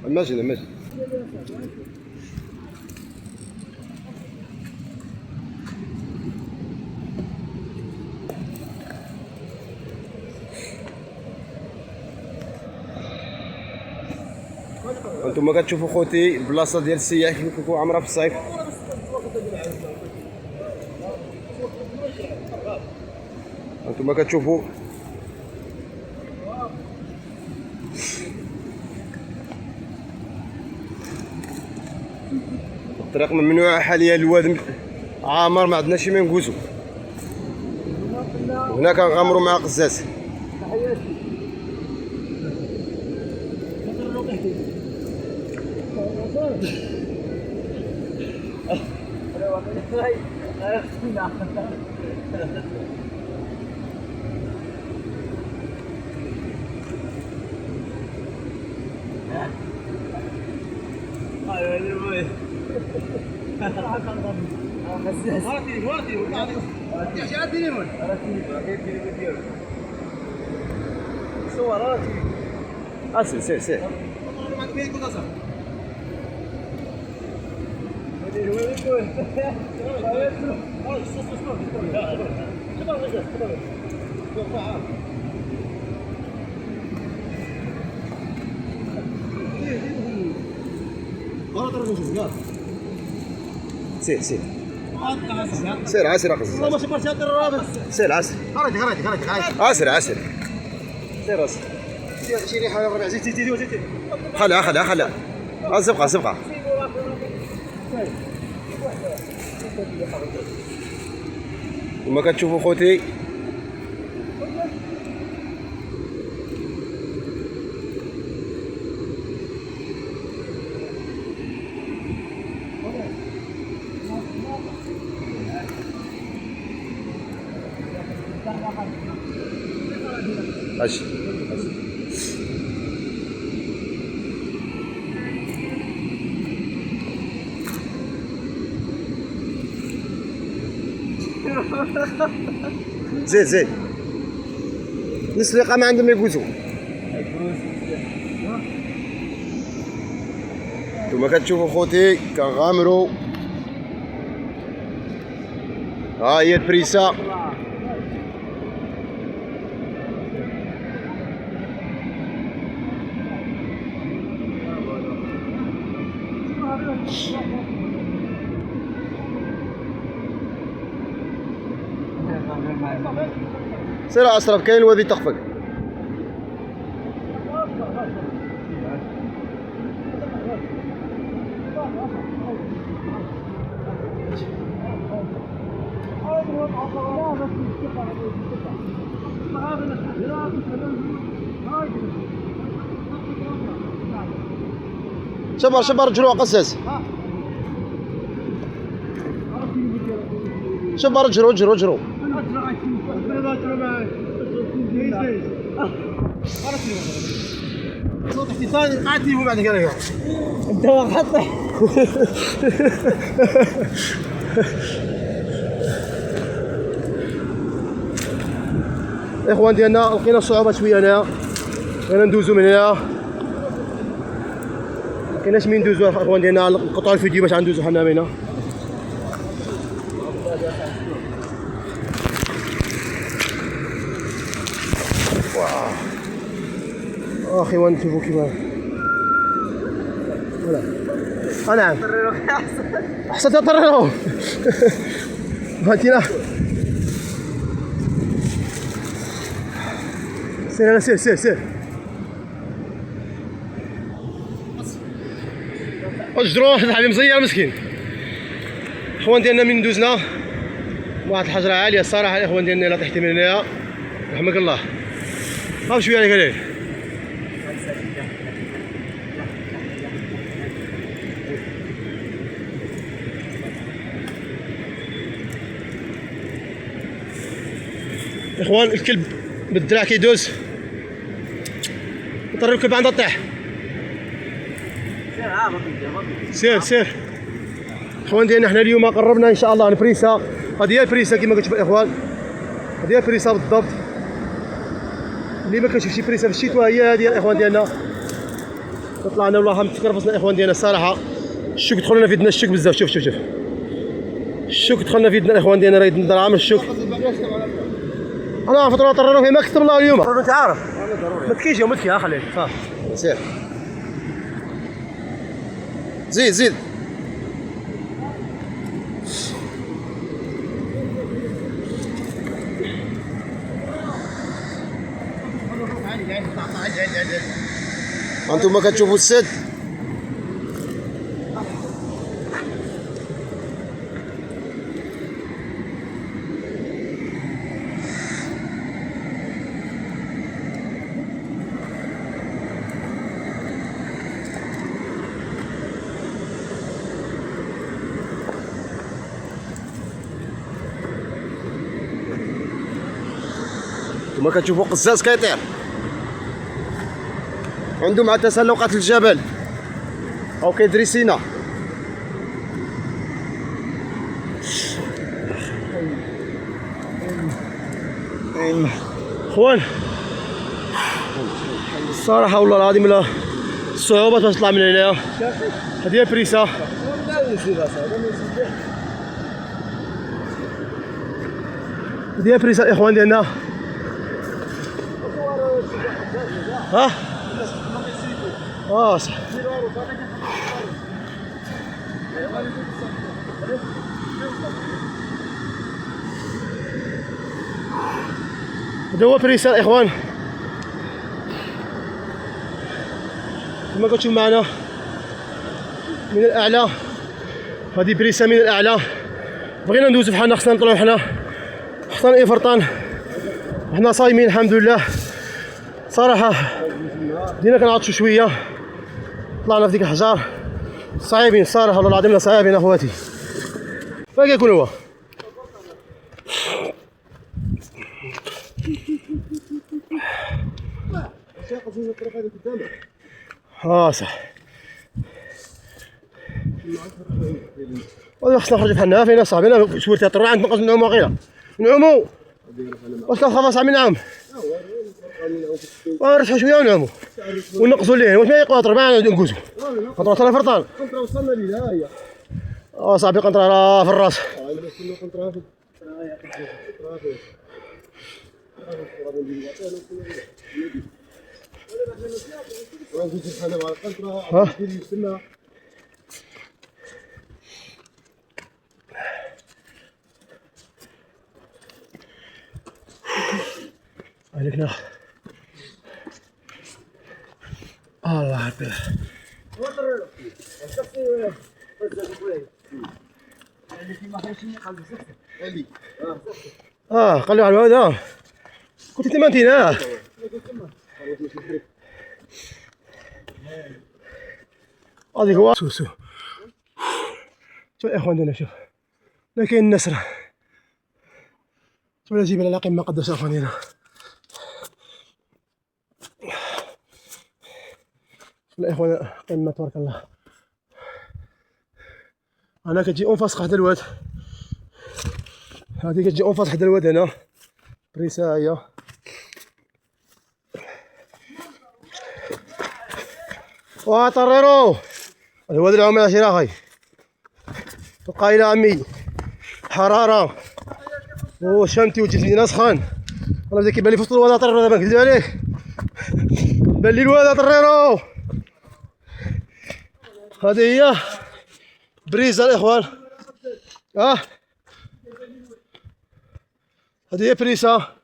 المجد المجد انتم كتشوفوا خوتي البلاصه ديال السياح كيف كتكون عامره في الصيف. انتم كتشوفوا الطريق ممنوعه حاليا، الواد عامر، ما عندنا شي ما نقوزو. هنا كنغامروا مع قزاز. سير سير سير سير سير عسر اخي سير عسر عسر عسر سير عسر شي ريحه ربع زيتي خلها زبقه وما كتشوفوا خوتي ماشي زيد الناس اللي ما عندهم يقوزوا. نتوما كتشوفوا خوتي كنغامروا. ها هي البريسه. سير أسرف كاين الوادي تخفق. شبر رجلو قساس. شبر رجلو صوت احتفال عادي وبعد كده انت واخدت الاخوان ديالنا لقينا صعوبه شويه هنا، بغينا ندوزو من هنا، مكايناش مين ندوزو الاخوان ديالنا، نقطعو الفيديو باش غندوزو حنا من هنا. اخي وين نشوفو كيما ولا نعم احسن تطريرو فهمتينا. سير اجدرو واحد الحليم مزير مسكين. اخوان ديالنا من دوزنا واحد الحجره عاليه الصراحه الاخوان ديالنا، لا طيحتي من هنايا رحمك الله. ها شويه عليك عليه اخوان الكلب بالدراع كيدوز، طري الكلب عندها طيح. سير سير اخوان ديالنا، حنا اليوم قربنا ان شاء الله البريسا. هذه هي البريسا كما كتشوفوا الاخوان، هذه هي البريسا بالضبط. اللي ما كتشوفش بريسا في الشتوى هي هذه الاخوان ديالنا. طلعنا والله متكرفصنا الاخوان ديالنا الصراحه. الشوك دخلنا في يدنا، الشوك بزاف. شوف شوف شوف الشوك دخلنا في يدنا الاخوان ديالنا، راه يدنا عامل الشوك. انا فتره طرينا فيه ما كتب الله اليوم. انت عارف ما تكيش ما تكي، خليك صافي سير. زيد زيد انتم كتشوفوا السد. انتم كتشوفوا قزاز كيطير عنده مع تسلقات الجبل او كيدريسينا. اخوان الصراحه والله العظيم لا الصعوبات باش تطلع من هنايا. هذه هي بريسا، هذه هي بريسا الاخوان ديالنا. ها صح. هذا هو بريسا الاخوان كما كتشوفوا معنا من الاعلى. هذه بريسا من الاعلى. بغينا ندوزو بحالنا، خصنا نطلعو حنا حصان اي فرطان. حنا صايمين الحمد لله صراحه، بدينا كنعطشوا شويه. طلعنا في ديك الحجار صعيبين الصراحه والله العظيم صعيبين اخواتي. فين كيكون هو؟ صح. والله خصنا نخرجوا بحالنا فينا صاحبنا شويه طرا عند نقص نعوموا غير نعوموا. واش كنخاف صاحبي نعوم ونرشحوا شويه ونعوموا ونقصوا ليه. واش ما يقاطر معنا نقوزوا قطره ترى فرطان. كنت وصلنا ليها هي صاحبي قنطره راه في الراس. عليك ناخذ الله عبد قال له على هذا كنت تمانتين. هذيك هو شوف شوف الاخوان ديالنا. شوف لا كاين النسر، شوف الجبال على قمه قداش اخوان ديالنا. الاخوان قمه تبارك الله. انا كتجي اونفاس حدا الواد، هذه كتجي اونفاس حدا الواد هنا بريسا هي. طريرو الواد العمي عشيرة اخي القايله عمي حراره وشمتي وجسمي سخان. انا بدا كيبان لي في وسط الواد طريرو، دابا نكذب عليك بان لي الواد طريرو. هذه هي بريزا الاخوان. هذه هي بريسا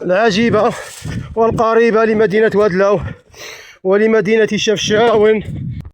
العجيبه والقريبه لمدينه وادلاو ولمدينه شفشاون